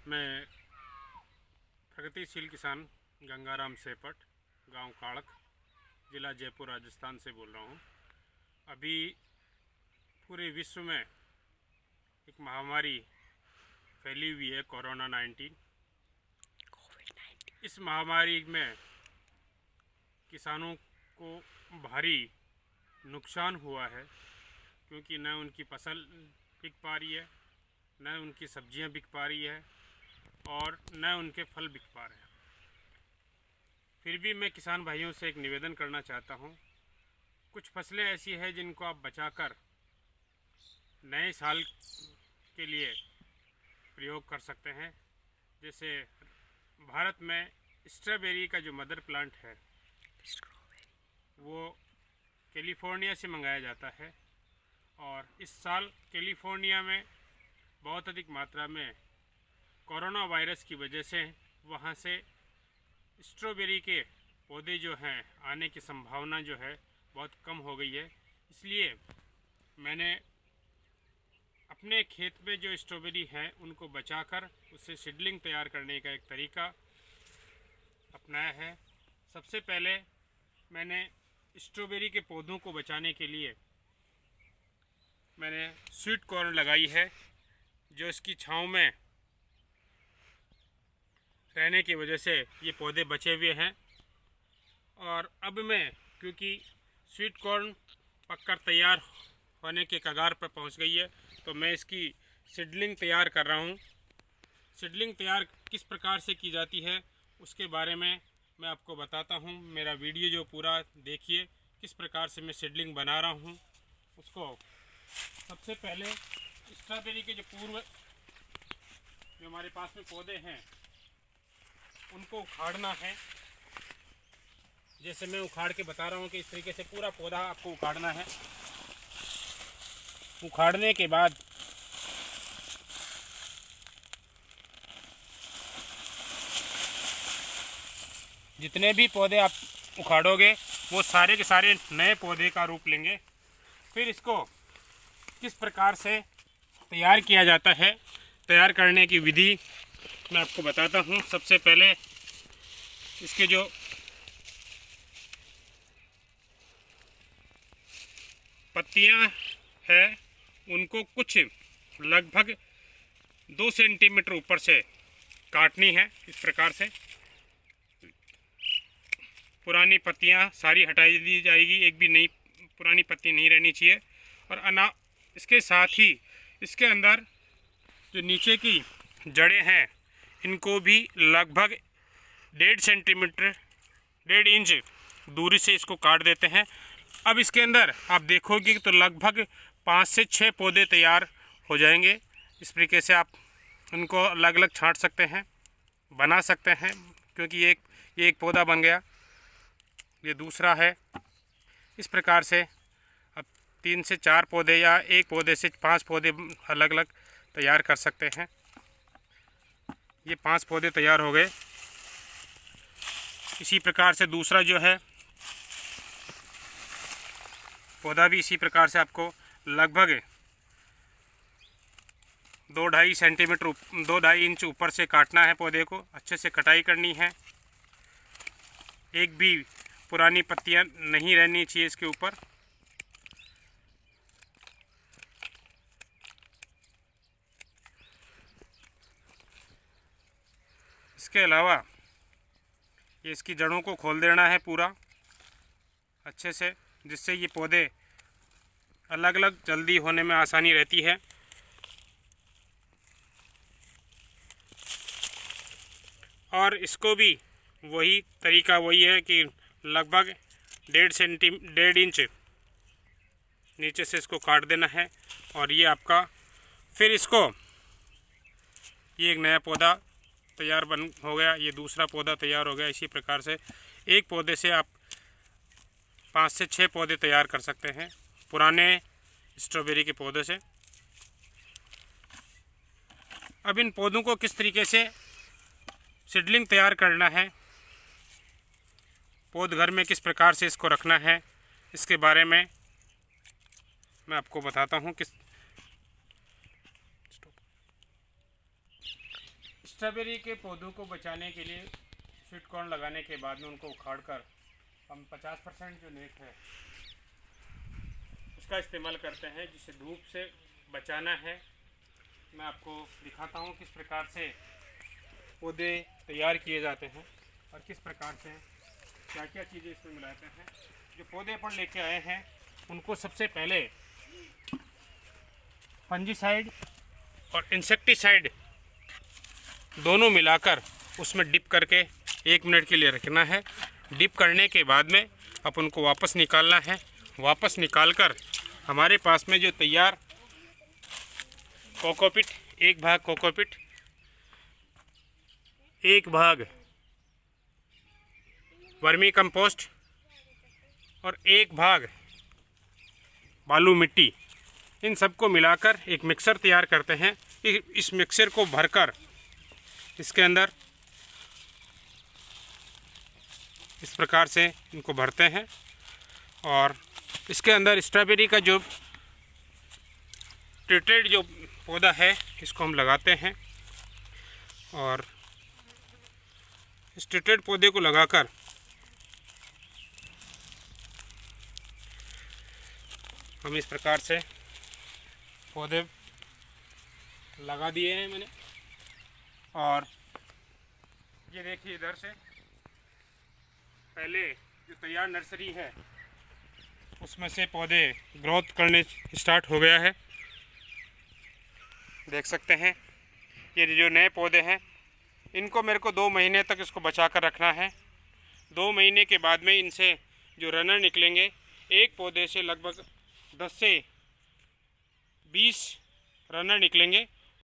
मैं प्रगतिशील किसान गंगाराम सेपट, गांव काड़क, ज़िला जयपुर, राजस्थान से बोल रहा हूं। अभी पूरे विश्व में एक महामारी फैली हुई है, कोरोना 19। इस महामारी में किसानों को भारी नुकसान हुआ है, क्योंकि न उनकी फसल बिक पा रही है, न उनकी सब्जियां बिक पा रही है और न उनके फल बिक पा रहे हैं। फिर भी मैं किसान भाइयों से एक निवेदन करना चाहता हूं। कुछ फसलें ऐसी हैं जिनको आप बचाकर नए साल के लिए प्रयोग कर सकते हैं। जैसे भारत में स्ट्रॉबेरी का जो मदर प्लांट है वो कैलिफोर्निया से मंगाया जाता है, और इस साल कैलिफोर्निया में बहुत अधिक मात्रा में कोरोना वायरस की वजह से वहाँ से स्ट्रॉबेरी के पौधे जो हैं आने की संभावना जो है बहुत कम हो गई है। इसलिए मैंने अपने खेत में जो स्ट्रॉबेरी है उनको बचाकर उससे सीडलिंग तैयार करने का एक तरीका अपनाया है। सबसे पहले मैंने स्ट्रॉबेरी के पौधों को बचाने के लिए मैंने स्वीट कॉर्न लगाई है, जो इसकी छांव में रहने की वजह से ये पौधे बचे हुए हैं। और अब मैं, क्योंकि स्वीट कॉर्न पककर तैयार होने के कगार पर पहुंच गई है, तो मैं इसकी सीडलिंग तैयार कर रहा हूं। सीडलिंग तैयार किस प्रकार से की जाती है उसके बारे में मैं आपको बताता हूं। मेरा वीडियो जो पूरा देखिए, किस प्रकार से मैं सीडलिंग बना रहा हूं उसको। सबसे पहले स्ट्रॉबेरी के जो हमारे पास में पौधे हैं उनको उखाड़ना है। जैसे मैं उखाड़ के बता रहा हूँ कि इस तरीके से पूरा पौधा आपको उखाड़ना है। उखाड़ने के बाद जितने भी पौधे आप उखाड़ोगे वो सारे के सारे नए पौधे का रूप लेंगे। फिर इसको किस प्रकार से तैयार किया जाता है, तैयार करने की विधि मैं आपको बताता हूँ। सबसे पहले इसके जो पत्तियाँ हैं उनको कुछ लगभग 2 सेंटीमीटर ऊपर से काटनी है। इस प्रकार से पुरानी पत्तियाँ सारी हटाई दी जाएगी, एक भी नई पुरानी पत्ती नहीं रहनी चाहिए। और इसके साथ ही इसके अंदर जो नीचे की जड़ें हैं इनको भी लगभग 1.5 सेंटीमीटर 1.5 इंच दूरी से इसको काट देते हैं। अब इसके अंदर आप देखोगे तो लगभग 5 से 6 पौधे तैयार हो जाएंगे। इस तरीके से आप उनको अलग अलग छांट सकते हैं, बना सकते हैं, क्योंकि ये एक पौधा बन गया, ये दूसरा है। इस प्रकार से अब 3 से 4 पौधे या एक पौधे से 5 पौधे अलग अलग तैयार कर सकते हैं। ये 5 पौधे तैयार हो गए। इसी प्रकार से दूसरा जो है पौधा भी इसी प्रकार से आपको लगभग 2-2.5 इंच ऊपर से काटना है। पौधे को अच्छे से कटाई करनी है, एक भी पुरानी पत्तियां नहीं रहनी चाहिए इसके ऊपर। इसके अलावा ये इसकी जड़ों को खोल देना है पूरा अच्छे से, जिससे ये पौधे अलग अलग जल्दी होने में आसानी रहती है। और इसको भी वही तरीका वही है कि लगभग 1.5 इंच नीचे से इसको काट देना है। और ये आपका फिर इसको ये एक नया पौधा तैयार हो गया, ये दूसरा पौधा तैयार हो गया। इसी प्रकार से एक पौधे से आप 5 से 6 पौधे तैयार कर सकते हैं पुराने स्ट्रॉबेरी के पौधे से। अब इन पौधों को किस तरीके से सीडलिंग तैयार करना है, पौध घर में किस प्रकार से इसको रखना है, इसके बारे में मैं आपको बताता हूँ। स्ट्रॉबेरी के पौधों को बचाने के लिए स्वीट कॉर्न लगाने के बाद में उनको उखाड़कर हम 50% जो नेट है उसका इस्तेमाल करते हैं, जिसे धूप से बचाना है। मैं आपको दिखाता हूँ किस प्रकार से पौधे तैयार किए जाते हैं और किस प्रकार से क्या क्या चीज़ें इसमें मिलाते हैं। जो पौधे अपन लेके आए हैं उनको सबसे पहले फंजीसाइड और इंसेक्टिसाइड दोनों मिलाकर उसमें डिप करके 1 मिनट के लिए रखना है। डिप करने के बाद में अपन को वापस निकालना है। वापस निकालकर हमारे पास में जो तैयार कोकोपीट, 1 भाग कोकोपीट, 1 भाग वर्मी कंपोस्ट और 1 भाग बालू मिट्टी, इन सबको मिलाकर एक मिक्सर तैयार करते हैं। इस मिक्सर को भरकर इसके अंदर इस प्रकार से इनको भरते हैं और इसके अंदर स्ट्रॉबेरी का जो ट्रीटेड जो पौधा है इसको हम लगाते हैं और इस ट्रीटेड पौधे को लगाकर हम इस प्रकार से पौधे लगा दिए हैं मैंने। और ये देखिए इधर से पहले जो तैयार नर्सरी है उसमें से पौधे ग्रोथ करने स्टार्ट हो गया है, देख सकते हैं। ये जो नए पौधे हैं इनको मेरे को 2 महीने तक इसको बचा कर रखना है। 2 महीने के बाद में इनसे जो रनर निकलेंगे, एक पौधे से लगभग 10 से 20 रनर निकलेंगे